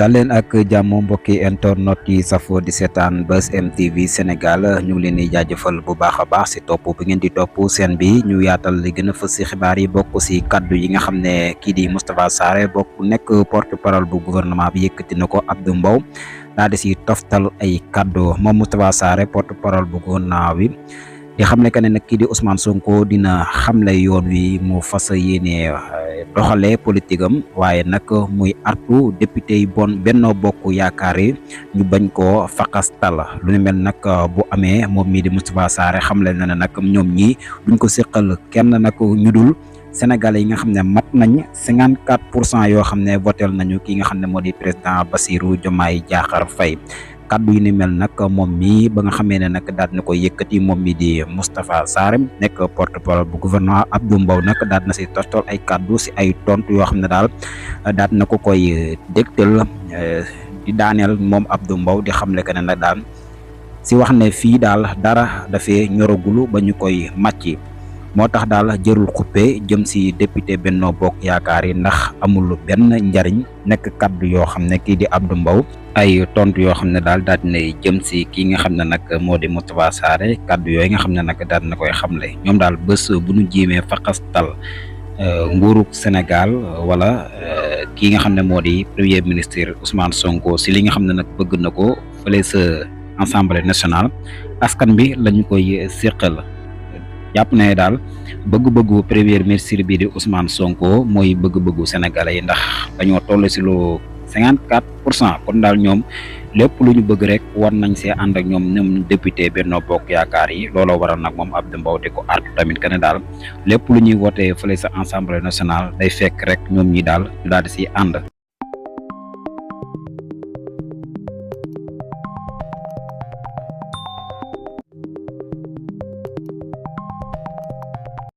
dal leen ak jàmm mbokki internet yi safo di seetaan Buzz M TV Sénégal ñu ngi leen di jaajëfal bu baax a baax si topp bi ngeen di topp seen bi ñu yaatal li gën a fës si xibaar yi bokk si kaddu yi nga xam ne kii di Moustapha Sarré bokk nekk porte parole bu gouvernement bi yëkkati na ko Abdou Mbow daal di si toftal ay kaddu moom Moustapha Sarré porte parole bu gouvernement bi di xam ne que ne nag kii di Ousmane Sonko dina xamle yoon wi mu fas yéene doxalee politique am waaye nag muy artu député yi Benno Bokk Yaakaar yi ñu bañ koo faqastal lu ne mel nag bu amee moom mii di Moustapha Sarré xamle na ne nag ñoom ñi duñ ko séqal kenn nag ñu dul sénégalais yi nga xam ne mat nañ 54% yoo xam ne votel nañu ki nga xam ne moo di président Bassirou Diomaye Diakhar Faye kaddu yi ni mel nag moom mi ba nga xamee ne nag daal na koy yëkkati moom mi di Moustapha Sarré nekk porte-parole bu gouvernement Abdou Mbow nag daal na si tostol ay kaddu si ay tontu yoo xam ne daal daal na ko koy dégtal di daaneel moom Abdou Mbow di xamle que ne nag daal si wax ne fii daal dara dafee ñoragulu ba ñu koy màcc moo tax daal jërul xuppe jëm si député Benno Bokk Yaakaar yi ndax amul benn njariñ nekk kaddu yoo xam ne kii di Abdou Mbow ay tontu yoo xam ne daal dinay jëm si kii nga xam ne nag moo di Moustapha Sarré kaddu yooyu nga xam ne nag daal na koy xamle ñoom daal bés bu ñu jéemee faqastal nguurug Sénégal wala kii nga xam ne moo di premier ministre Ousmane Sonko si li nga xam ne nag bëgg na ko fële sa Assemblée nationale askan bi lañu koy séqal jàpp ne daal bëgg-bëggu premier ministre bi di Ousmane Sonko mooy bëgg-bëggu sénégalais yi ndax dañoo toll si lu 54% kon daal ñoom lépp lu ñu bëgg rek war nañ see ànd ak ñoom député Benno Bokk Yaakaar yi looloo waral nag moom Abdou Mbow di ko artu tamit que ne daal lépp lu ñuy wootee fële sa Assemblée nationale day fekk rek ñoom ñi daal ñu daal di si ànd.